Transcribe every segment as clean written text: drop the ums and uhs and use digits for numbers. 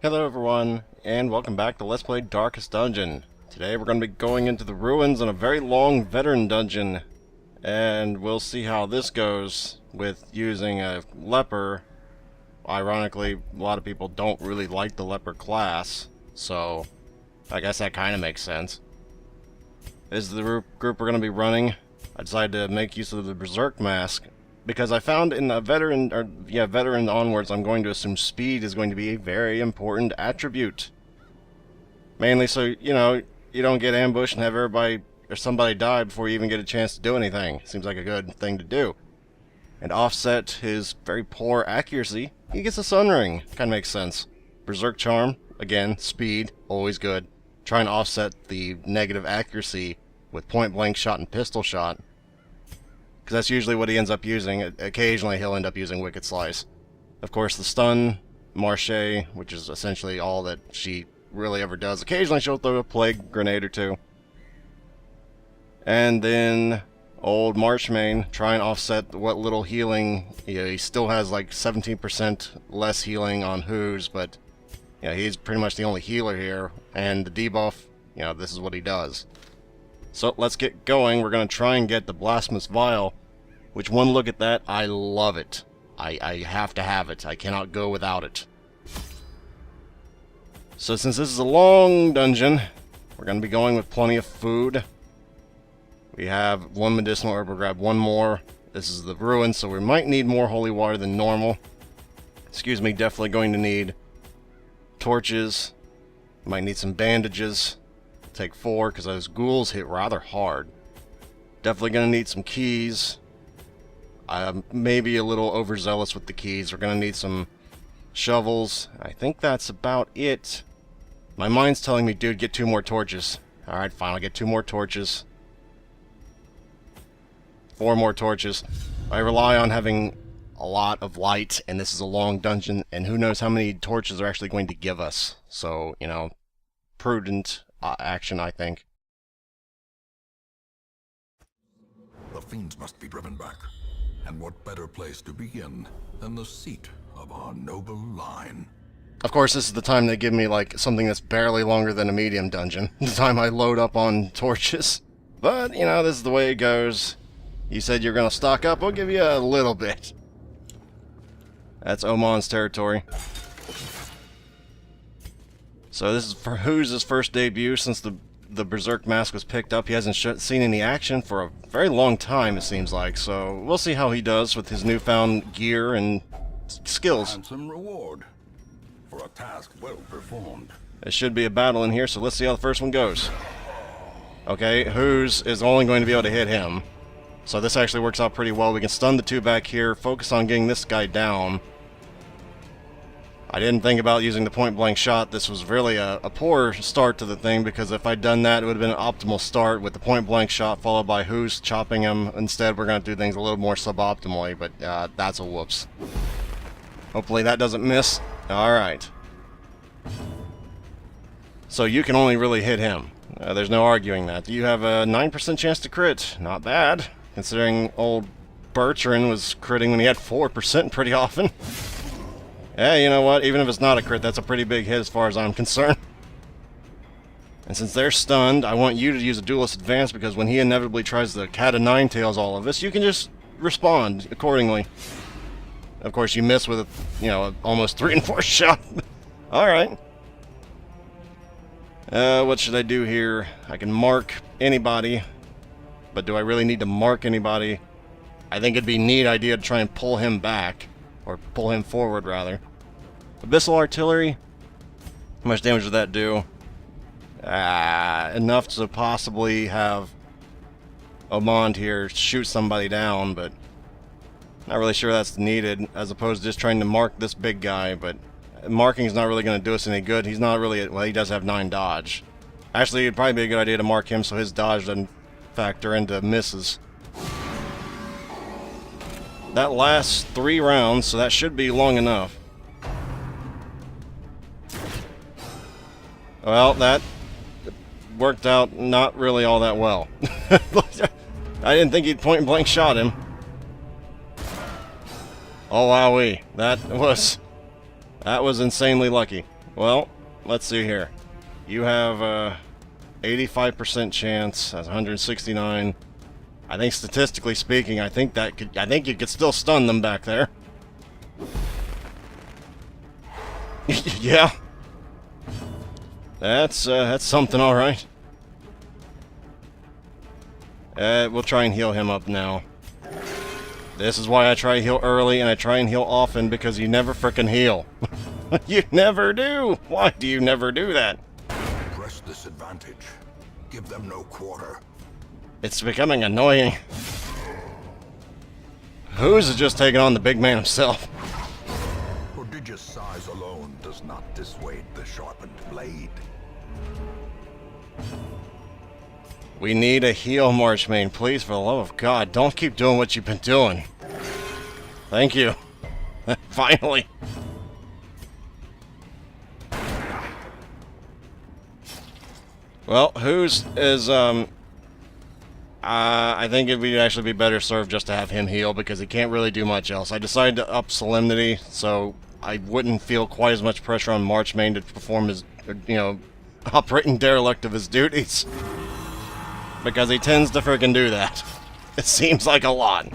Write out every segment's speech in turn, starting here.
Hello everyone, and welcome back to Let's Play Darkest Dungeon. Today we're going to be going into the ruins in a very long veteran dungeon, and we'll see how this goes with using a leper. Ironically, a lot of people don't really like the leper class, so I guess that kind of makes sense. This is the group we're going to be running. I decided to make use of the Berserk mask, because I found in a veteran onwards, I'm going to assume speed is going to be a very important attribute. Mainly so, you know, you don't get ambushed and have everybody or somebody die before you even get a chance to do anything. Seems like a good thing to do. And offset his very poor accuracy, he gets a sun ring. Kinda makes sense. Berserk charm, again, speed, always good. Try and offset the negative accuracy with point blank shot and pistol shot. Because that's usually what he ends up using. Occasionally he'll end up using Wicked Slice. Of course, the stun, Marche, which is essentially all that she really ever does. Occasionally she'll throw a plague grenade or two. And then old Marchmain, try and offset what little healing. He still has like 17% less healing on Who's, but he's pretty much the only healer here. And the debuff, this is what he does. So let's get going. We're going to try and get the Blasphemous Vial, which one look at that, I love it. I have to have it. I cannot go without it. So since this is a long dungeon, we're going to be going with plenty of food. We have one medicinal herb. We'll grab one more. This is the ruin, so we might need more holy water than normal. Excuse me, definitely going to need torches. Might need some bandages. Take 4 because those ghouls hit rather hard. Definitely gonna need some keys. Maybe a little overzealous with the keys. We're gonna need some shovels. I think that's about it. My mind's telling me, dude, get 2 more torches. Alright, fine, I'll get 2 more torches. 4 more torches. I rely on having a lot of light, and this is a long dungeon, and who knows how many torches are actually going to give us. So, prudent action, I think. The fiends must be driven back. And what better place to begin than the seat of our noble line? Of course, this is the time they give me, like, something that's barely longer than a medium dungeon. The time I load up on torches. But, this is the way it goes. You said you're gonna stock up, I'll give you a little bit. That's Oman's territory. So this is for Who's first debut since the Berserk mask was picked up. He hasn't seen any action for a very long time, it seems like. So we'll see how he does with his newfound gear and skills. Handsome reward for a task well performed. There should be a battle in here, so let's see how the first one goes. Okay, Who's is only going to be able to hit him. So this actually works out pretty well. We can stun the 2 back here, focus on getting this guy down. I didn't think about using the point-blank shot. This was really a poor start to the thing, because if I'd done that, it would have been an optimal start with the point-blank shot followed by Who's chopping him. Instead, we're going to do things a little more suboptimally, but that's a whoops. Hopefully that doesn't miss. Alright. So you can only really hit him. There's no arguing that. You have a 9% chance to crit. Not bad, considering old Bertrand was critting when he had 4% pretty often. Yeah, you know what? Even if it's not a crit, that's a pretty big hit as far as I'm concerned. And since they're stunned, I want you to use a Duelist Advance, because when he inevitably tries to cat o' nine tails all of us, you can just respond accordingly. Of course, you miss with a, almost 3 and 4 shot. Alright. What should I do here? I can mark anybody. But do I really need to mark anybody? I think it'd be a neat idea to try and pull him back. Or pull him forward, rather. Abyssal Artillery? How much damage would that do? Enough to possibly have Omond here shoot somebody down, but not really sure that's needed, as opposed to just trying to mark this big guy, but marking is not really going to do us any good. He's not really, well, he does have 9 dodge. Actually, it'd probably be a good idea to mark him so his dodge doesn't factor into misses. That lasts 3 rounds, so that should be long enough. Well, that worked out not really all that well. I didn't think he'd point blank shot him. Oh wowee, that was insanely lucky. Well, let's see here. You have a 85% chance. That's 169. I think statistically speaking, I think you could still stun them back there. Yeah. That's something, all right. We'll try and heal him up now. This is why I try to heal early and I try and heal often, because you never frickin' heal. You never do. Why do you never do that? Press this advantage. Give them no quarter. It's becoming annoying. Who's just taking on the big man himself? Prodigious size alone does not dissuade the sharpened blade. We need a heal, Marchmain. Please, for the love of God, don't keep doing what you've been doing. Thank you. Finally. Well, whose is, I think it would actually be better served just to have him heal, because he can't really do much else. I decided to up Solemnity, so I wouldn't feel quite as much pressure on Marchmain to perform his, you know, operating derelict of his duties. Because he tends to frickin' do that. It seems like a lot.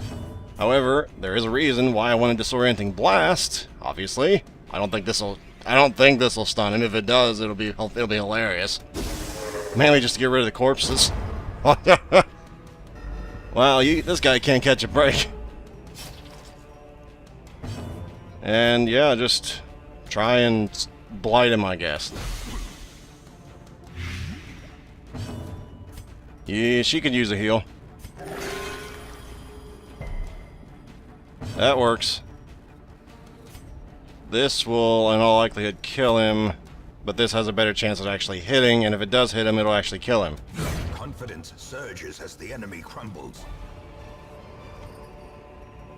However, there is a reason why I wanted Disorienting Blast, obviously. I don't think this'll stun him. If it does, it'll be hilarious. Mainly just to get rid of the corpses. Wow, this guy can't catch a break. And yeah, just try and blight him, I guess. Yeah, she could use a heal. That works. This will, in all likelihood, kill him, but this has a better chance of actually hitting, and if it does hit him, it'll actually kill him. Confidence surges as the enemy crumbles.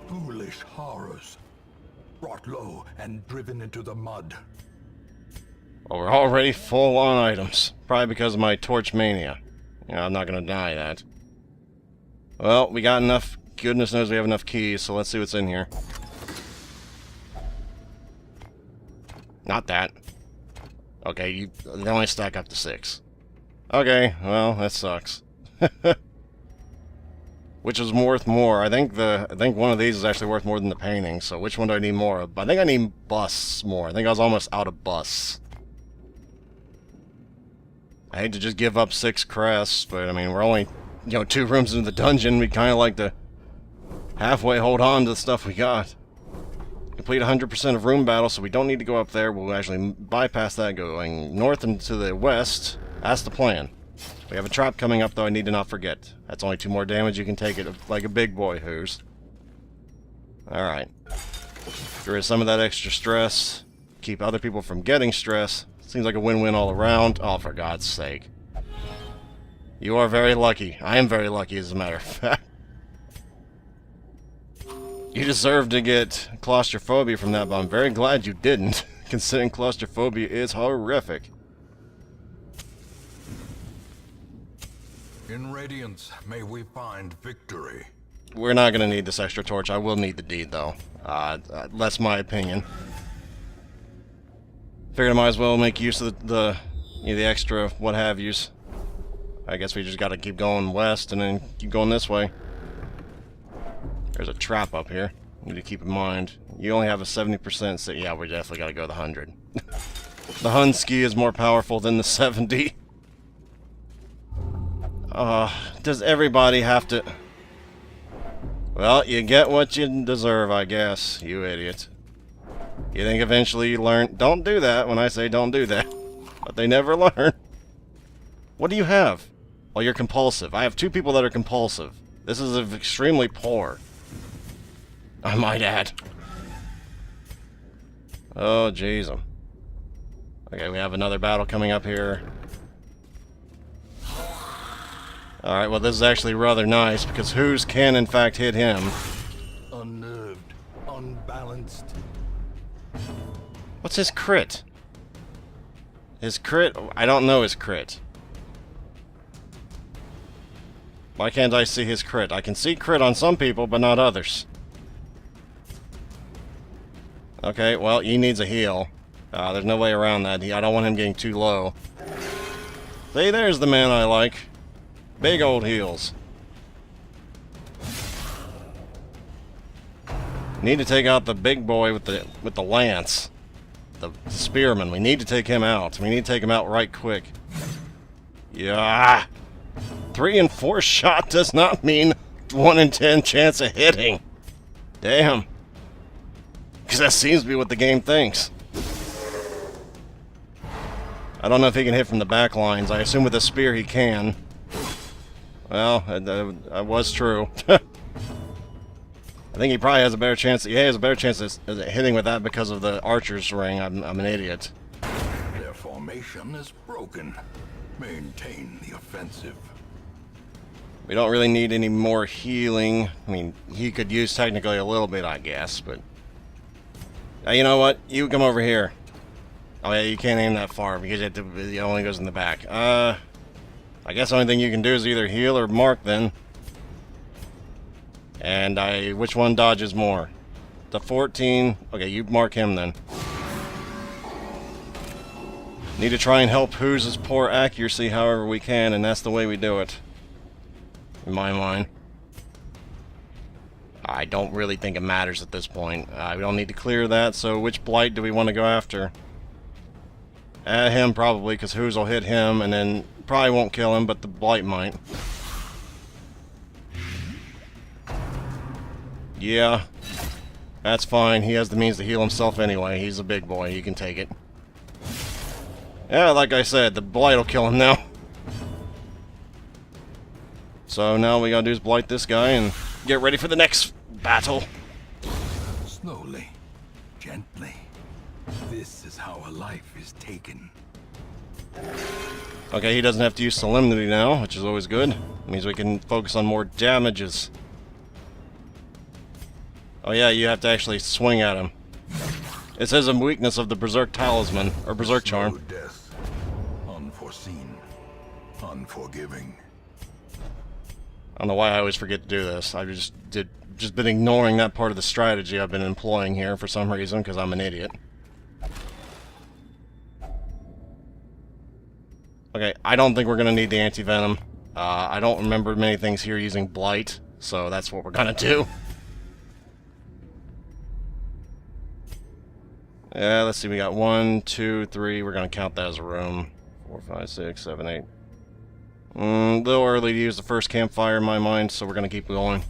Foolish horrors. Brought low and driven into the mud. Well, we're already full on items. Probably because of my torch mania. Yeah, I'm not gonna deny that. Well, we got enough. Goodness knows we have enough keys, so let's see what's in here. Not that. Okay, they only stack up to 6. Okay, well, that sucks. Which is worth more. I think one of these is actually worth more than the painting, so which one do I need more of? I think I need busts more. I think I was almost out of busts. I hate to just give up 6 crests, but I mean, we're only, 2 rooms into the dungeon. We kind of like to halfway hold on to the stuff we got. Complete 100% of room battle, so we don't need to go up there. We'll actually bypass that, going north and to the west. That's the plan. We have a trap coming up, though, I need to not forget. That's only 2 more damage. You can take it like a big boy, who's. Alright. Get rid of some of that extra stress. Keep other people from getting stress. Seems like a win-win all around. Oh, for God's sake. You are very lucky. I am very lucky, as a matter of fact. You deserve to get claustrophobia from that, but I'm very glad you didn't, considering claustrophobia is horrific. In Radiance, may we find victory. We're not going to need this extra torch. I will need the deed, though. That's my opinion. Figured I might as well make use of the extra what-have-yous. I guess we just got to keep going west and then keep going this way. There's a trap up here. You need to keep in mind. You only have a 70%, so yeah, we definitely got to go the 100. The Hunski is more powerful than the 70. Does everybody have to... Well, you get what you deserve, I guess, you idiot. You think eventually you learn... Don't do that when I say don't do that. But they never learn. What do you have? Oh, you're compulsive. I have 2 people that are compulsive. This is extremely poor, I might add. Oh, jeez. Okay, we have another battle coming up here. Alright, well this is actually rather nice, because whose can in fact hit him. Unnerved, unbalanced. What's his crit? His crit? I don't know his crit. Why can't I see his crit? I can see crit on some people, but not others. Okay, well, he needs a heal. There's no way around that. I don't want him getting too low. See, there's the man I like. Big old heals. Need to take out the big boy with the lance. The spearman. We need to take him out. We need to take him out right quick. Yeah. 3 and 4 shot does not mean 1 in 10 chance of hitting. Damn. Because that seems to be what the game thinks. I don't know if he can hit from the back lines. I assume with a spear he can. Well, that was true. I think he probably has a better chance. He has a better chance of hitting with that because of the archer's ring. I'm an idiot. Their formation is broken. Maintain the offensive. We don't really need any more healing. I mean, he could use technically a little bit, I guess, but... you know what? You come over here. Oh yeah, you can't aim that far because it only goes in the back. I guess the only thing you can do is either heal or mark then. And which one dodges more? The 14. Okay, you mark him then. Need to try and help Who's poor accuracy however we can, and that's the way we do it. In my mind. I don't really think it matters at this point. We don't need to clear that, so which blight do we want to go after? Him probably, because Who's will hit him, and then probably won't kill him, but the blight might. Yeah, that's fine. He has the means to heal himself anyway. He's a big boy. He can take it. Yeah, like I said, the blight will kill him now. So now we gotta do is blight this guy and get ready for the next battle. Slowly, gently. This is how a life is taken. Okay, he doesn't have to use solemnity now, which is always good. It means we can focus on more damages. Oh yeah, you have to actually swing at him. It says a weakness of the Berserk Talisman, or Berserk Charm. Slow death. Unforeseen. Unforgiving. I don't know why I always forget to do this. I just been ignoring that part of the strategy I've been employing here for some reason, because I'm an idiot. Okay, I don't think we're going to need the anti-venom. I don't remember many things here using blight, so that's what we're going to do. Yeah, let's see, we got 1, 2, 3, we're going to count that as a room. 4, 5, 6, 7, 8. A little early to use the first campfire in my mind, so we're going to keep going.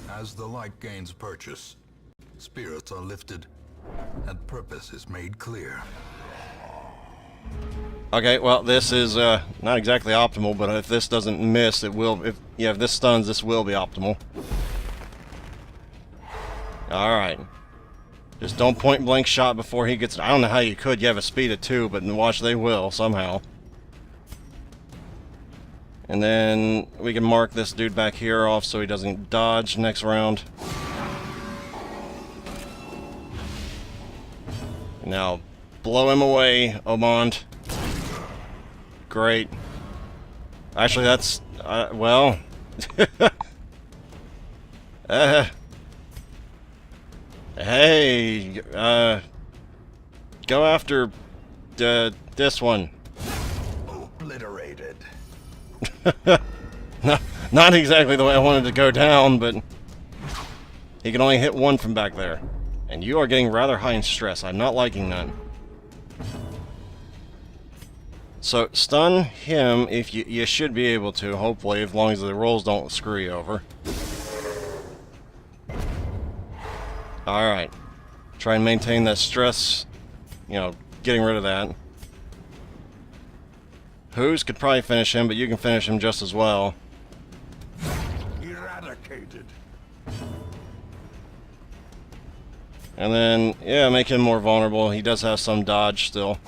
As the light gains purchase, spirits are lifted, and purpose is made clear. Okay, well, this is not exactly optimal, but if this doesn't miss, it will. If this stuns, this will be optimal. Alright. Just don't point blank shot before he gets... I don't know how you could. You have a speed of 2, but watch, they will, somehow. And then we can mark this dude back here off so he doesn't dodge next round. Now, blow him away, Omond. Great. Actually, that's... well... Hey, go after this one. Obliterated. Not exactly the way I wanted to go down, but he can only hit one from back there. And you are getting rather high in stress. I'm not liking that. So, stun him if you should be able to, hopefully, as long as the rolls don't screw you over. Alright. Try and maintain that stress. You know, getting rid of that. Who's could probably finish him, but you can finish him just as well. Eradicated. And then, yeah, make him more vulnerable. He does have some dodge still.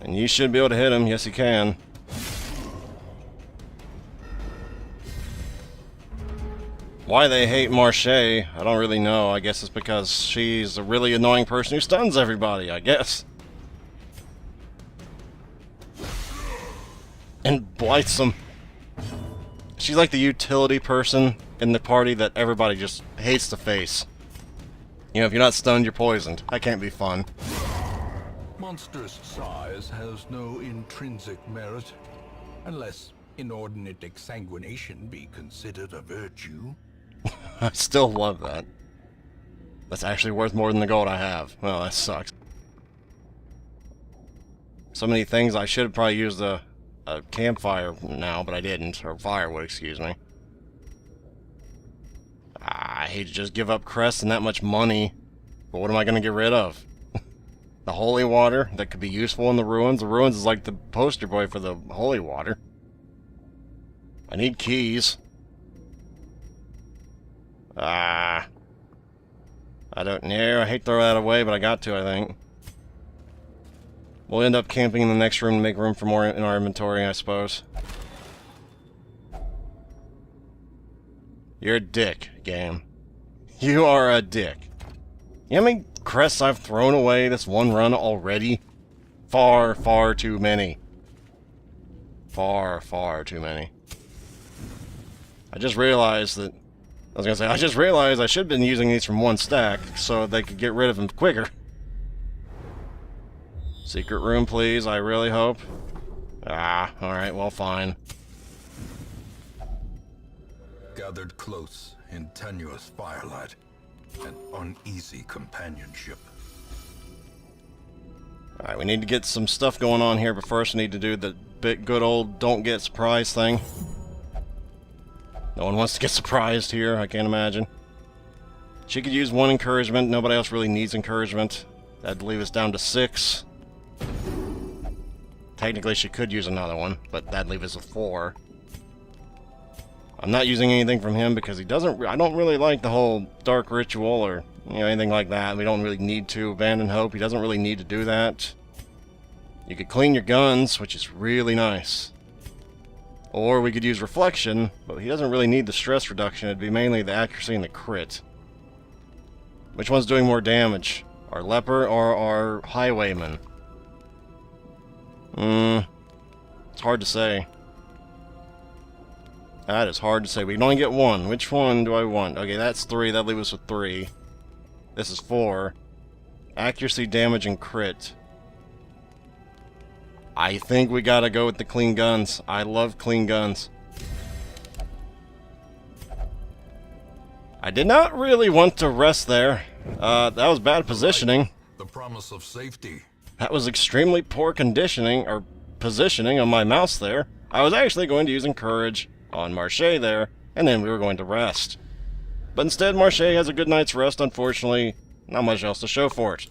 And you should be able to hit him. Yes, you can. Why they hate Marche, I don't really know. I guess it's because she's a really annoying person who stuns everybody, I guess. And blights them. She's like the utility person in the party that everybody just hates to face. You know, if you're not stunned, you're poisoned. That can't be fun. Monstrous size has no intrinsic merit, unless inordinate exsanguination be considered a virtue. I still love that. That's actually worth more than the gold I have. Well, that sucks. So many things. I should have probably used a campfire now, but I didn't. Or firewood, excuse me. I hate to just give up crests and that much money. But what am I going to get rid of? The holy water that could be useful in the ruins. The ruins is like the poster boy for the holy water. I need keys. I don't know. I hate to throw that away, but I got to, I think. We'll end up camping in the next room to make room for more in our inventory, I suppose. You're a dick, game. You are a dick. You know how many crests I've thrown away this one run already? Far, far too many. Far, far too many. I just realized that... I just realized I should have been using these from one stack so they could get rid of them quicker. Secret room, please, I really hope. Alright, well, fine. Gathered close in tenuous firelight, an uneasy companionship. Alright, we need to get some stuff going on here, but first we need to do the good old don't get surprised thing. No one wants to get surprised here, I can't imagine. She could use 1 encouragement, nobody else really needs encouragement. That'd leave us down to 6. Technically she could use another one, but that'd leave us with 4. I'm not using anything from him because he doesn't... I don't really like the whole dark ritual or, you know, anything like that. We don't really need to. Abandon hope, he doesn't really need to do that. You could clean your guns, which is really nice. Or we could use reflection, but he doesn't really need the stress reduction. It'd be mainly the accuracy and the crit. Which one's doing more damage? Our leper or our highwayman? It's hard to say. That is hard to say. We can only get 1. Which one do I want? Okay, that's 3. That leaves us with 3. This is 4. Accuracy, damage, and crit. I think we gotta go with the clean guns. I love clean guns. I did not really want to rest there. That was bad positioning. The promise of safety. That was extremely poor conditioning, or positioning on my mouse there. I was actually going to use Encourage on Marche there, and then we were going to rest. But instead, Marche has a good night's rest, unfortunately. Not much else to show for it.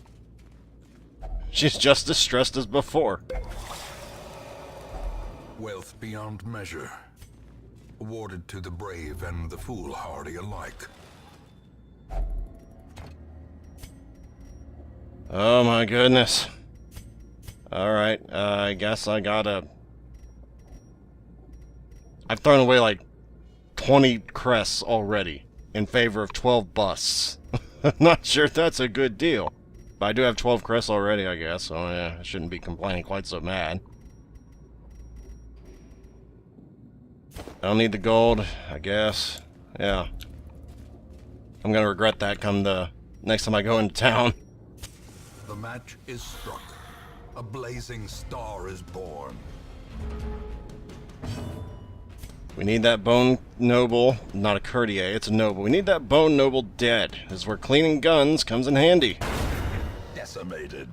She's just as stressed as before. Wealth beyond measure, awarded to the brave and the foolhardy alike. Oh my goodness. Alright, I guess I gotta... I've thrown away like 20 crests already in favor of 12 busts. I'm not sure if that's a good deal. But I do have 12 crests already, I guess, so yeah, I shouldn't be complaining quite so mad. I don't need the gold, I guess. Yeah. I'm gonna regret that come the next time I go into town. The match is struck. A blazing star is born. We need that bone noble, not a courtier, it's a noble. We need that bone noble dead. This is where cleaning guns comes in handy. Decimated.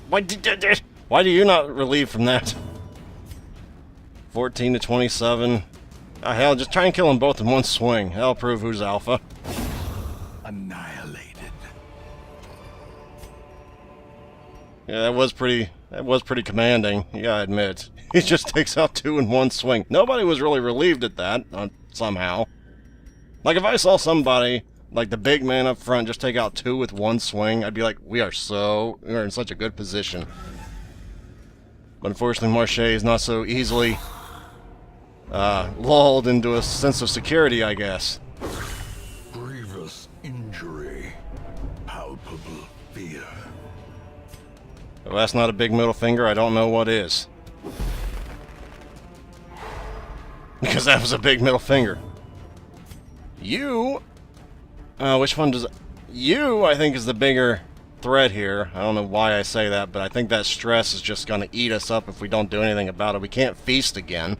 Why do you not relieve from that? 14 to 27. Oh, hell, just try and kill them both in one swing. That'll prove who's alpha. Annihilated. Yeah, that was pretty commanding, you gotta admit. He just takes out 2 in one swing. Nobody was really relieved at that, somehow. Like, if I saw somebody, like the big man up front, just take out 2 with one swing, I'd be like, we're in such a good position. But unfortunately, Marche is not so easily lulled into a sense of security, I guess. Grievous injury. Palpable fear. If that's not a big middle finger, I don't know what is. Because that was a big middle finger. You... which one does... You, I think, is the bigger threat here. I don't know why I say that, but I think that stress is just going to eat us up if we don't do anything about it. We can't feast again,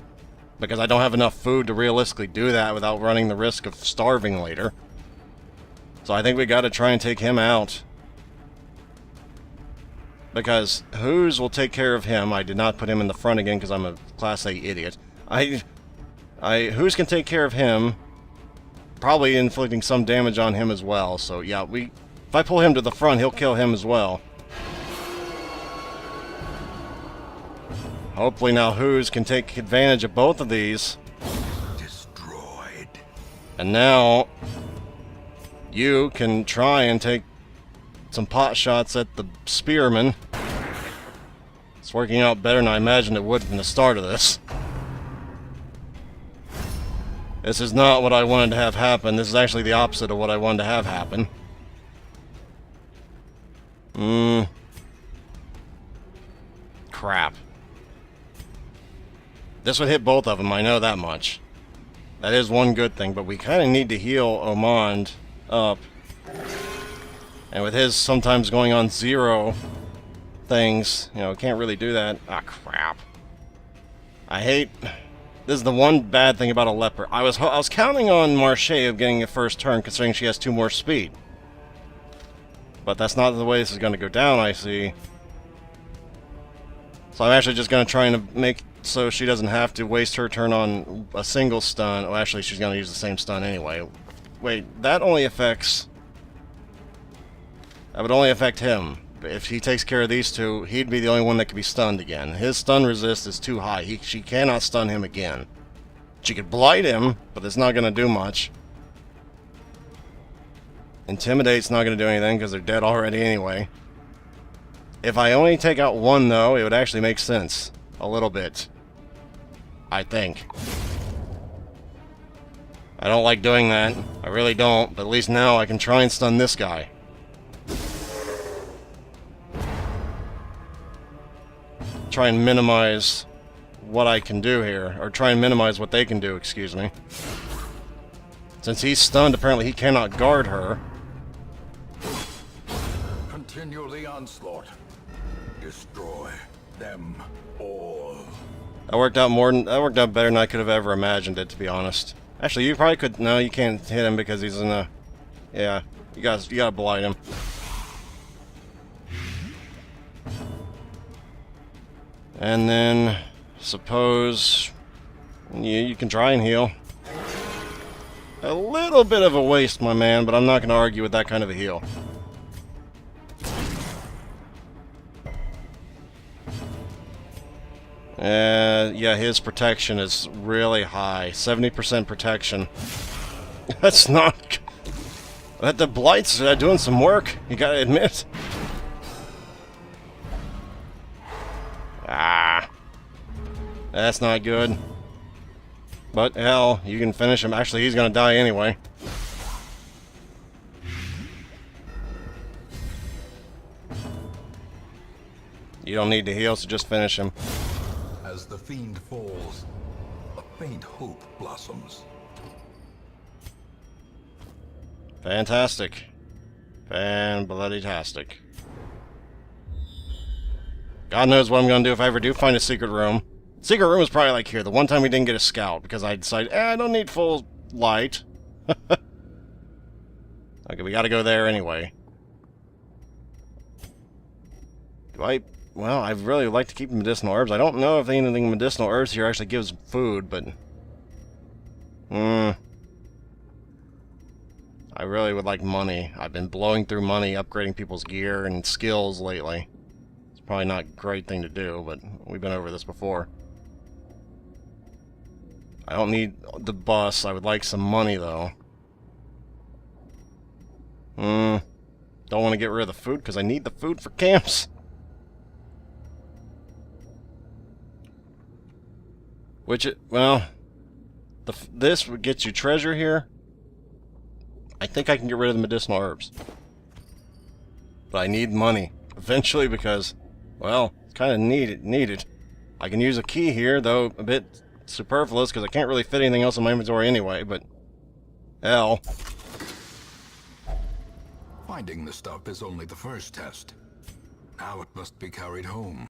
because I don't have enough food to realistically do that without running the risk of starving later. So I think we got to try and take him out. Because Who's will take care of him. I did not put him in the front again because I'm a Class A idiot. Who's can take care of him, probably inflicting some damage on him as well. So yeah, if I pull him to the front, he'll kill him as well. Hopefully now Who's can take advantage of both of these. Destroyed. And now you can try and take some pot shots at the spearman. It's working out better than I imagined it would from the start of this. This is not what I wanted to have happen. This is actually the opposite of what I wanted to have happen. Crap. This would hit both of them, I know that much. That is one good thing, but we kind of need to heal Omand up. And with his sometimes going on 0 things, you know, can't really do that. Ah, crap. This is the one bad thing about a leper. I was counting on Marche of getting a first turn, considering she has 2 more speed. But that's not the way this is going to go down, I see. So I'm actually just going to try and make so she doesn't have to waste her turn on a single stun. Oh, actually, she's going to use the same stun anyway. Wait, that only affects... That would only affect him. If he takes care of these 2, he'd be the only one that could be stunned again. His stun resist is too high. She cannot stun him again. She could blight him, but it's not going to do much. Intimidate's not going to do anything because they're dead already anyway. If I only take out 1, though, it would actually make sense. A little bit. I think. I don't like doing that. I really don't, but at least now I can try and stun this guy. Try and minimize what I can do here, or try and minimize what they can do, excuse me. Since he's stunned, apparently he cannot guard her. Continue the onslaught. Destroy them all. That worked out better than I could have ever imagined it, to be honest. Actually, you probably could. No, you can't hit him because he's in a... Yeah, you gotta blight him. And then, suppose you can try and heal. A little bit of a waste, my man, but I'm not going to argue with that kind of a heal. Yeah, his protection is really high. 70% protection. That's not... The blight's doing some work, you gotta admit. Ah. That's not good. But, hell, you can finish him. Actually, he's gonna die anyway. You don't need to heal, so just finish him. As the fiend falls, a faint hope blossoms. Fantastic. Fan-bloody-tastic. God knows what I'm going to do if I ever do find a secret room. Secret room is probably like here. The one time we didn't get a scout because I decided, I don't need full light. Okay, we got to go there anyway. Well, I'd really like to keep medicinal herbs. I don't know if anything medicinal herbs here actually gives food, but... I really would like money. I've been blowing through money, upgrading people's gear and skills lately. It's probably not a great thing to do, but we've been over this before. I don't need the bus. I would like some money, though. Don't want to get rid of the food, because I need the food for camps. Well, this would get you treasure here. I think I can get rid of the medicinal herbs. But I need money. Eventually, because, well, it's kind of needed. I can use a key here, though a bit superfluous, because I can't really fit anything else in my inventory anyway, but Hell. Finding the stuff is only the first test. Now it must be carried home.